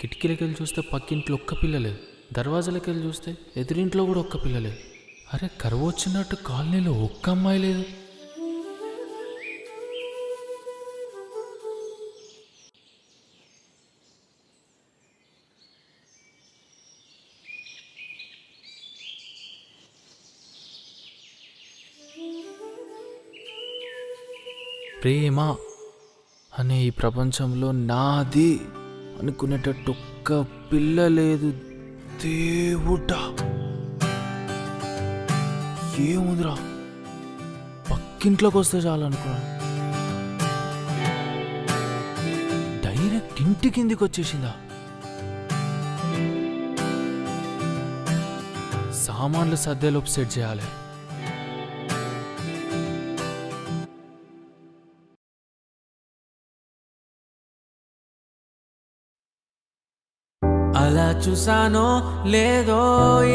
కిటికీలకెళ్ళి చూస్తే పక్కింట్లో ఒక్క పిల్ల లేదు, దర్వాజాలకెళ్ళి చూస్తే ఎదురింట్లో కూడా ఒక్క పిల్ల లేదు. అరే కరువు వచ్చినట్టు కాలనీలో ఒక్క అమ్మాయి లేదు. ప్రేమ అనే ఈ ప్రపంచంలో నాది అనుకునేటట్టు ఒక్క పిల్ల లేదు. దేవుడా ఏముందిరా, పక్కింట్లోకి వస్తే చాలు అనుకున్నాను. డైరెక్ట్ ఇంటి కిందికి వచ్చేసిందా? సామాన్లు సర్దేలోపు సెట్ చేయాలి. అలా చూసానో లేదో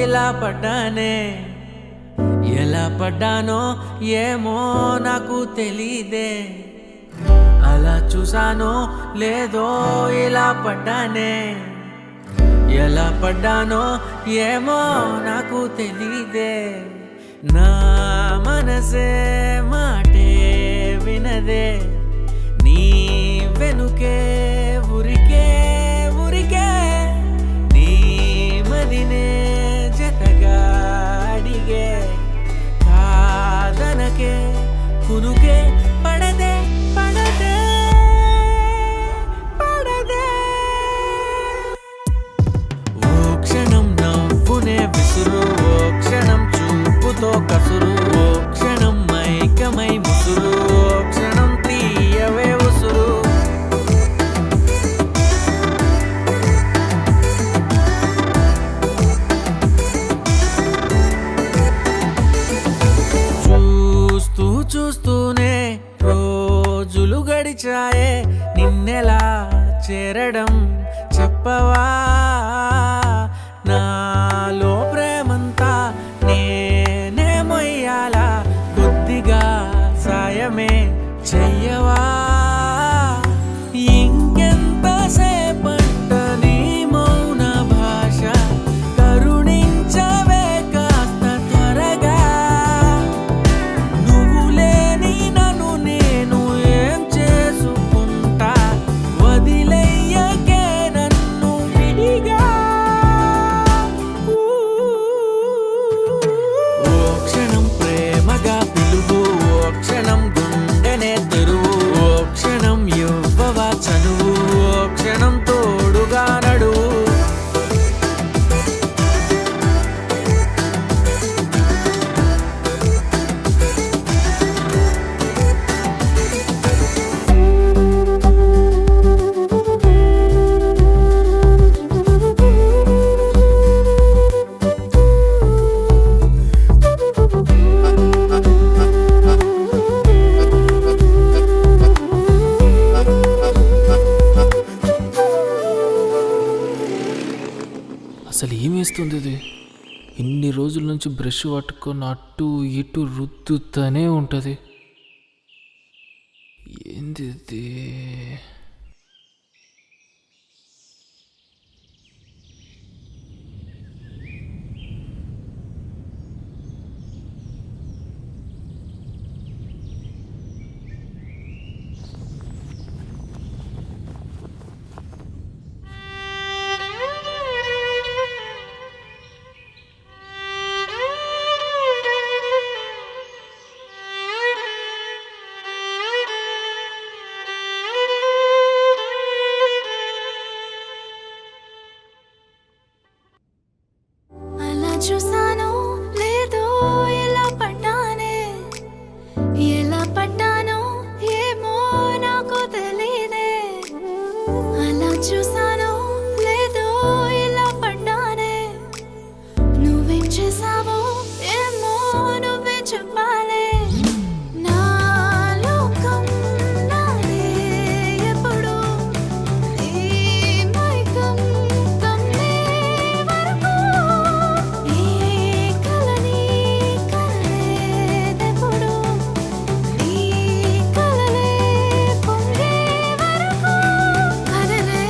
ఇలా పడ్డానే, ఎలా పడ్డానో ఏమో నాకు తెలీదే. అలా చూసానో లేదో ఇలా పడ్డానే, ఎలా పడ్డానో ఏమో నాకు తెలీదే. నా మనసే మాటే వినదే, నీ వెనుకే ఉరికే ఉరికే, నీ మదినే జతగా అడిగే, కాదనకే కునుకే పడదే పడదే పడదే. ఓ క్షణం నవ్వునే విసురు, ఓ క్షణం చూపుతో కసురు, ఓ క్షణం మైకమై ముసురు, ఓ క్షణం తీయవే ఉసురు. చూస్తూ చూస్తూనే రోజులు గడిచాయే, నిన్నెలా చేరడం చెప్పవా? నాలో ప్రేమంతా నేనే మొయ్యాలా, కొద్దిగా సాయమే చెయ్యవా? ఇంకెంత సేపంట నీ మౌన భాష, కరుణించవే కాస్త త్వరగా. నువ్వు లేని నన్ను నేను ఏం చేసుకుంటా, వదిలేయకే నన్ను విడిగా. ఓ క్షణం ప్రేమగా పిలువు, ఓ క్షణం గుండెనే తెరువు, ఓ క్షణం ఇవ్వవా చనువు, ఓ క్షణం తోడుగా నడువు. అసలు ఏమేస్తుంది ఇది? ఇన్ని రోజుల నుంచి బ్రష్ పట్టుకొని అటు ఇటు రుద్దుతూనే ఉంటుంది. ఏంది ఇది? చూసానో లేదో ఎలా పడ్డానే, ఎలా పడ్డానో ఏమో నాకు తెలీదే. అలా చూసానో లేదో ఎలా పడ్డానే, నువ్వేం చేసావో ఏమో నువ్వే చెప్పాలే. నా లోకం నాదే ఎప్పుడు, నీ మైకం కమ్మే వరకు, ఈ కలని కనలేదెప్పుడు, ఈ కలలే పొంగే వరకు కదలే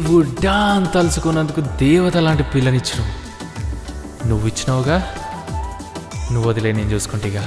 దేవుడా అని తలుచుకున్నందుకు దేవత లాంటి పిల్లనిచ్చినావు. నువ్వు ఇచ్చినావుగా, నువ్వు వదిలే నేను చూసుకుంటేగా.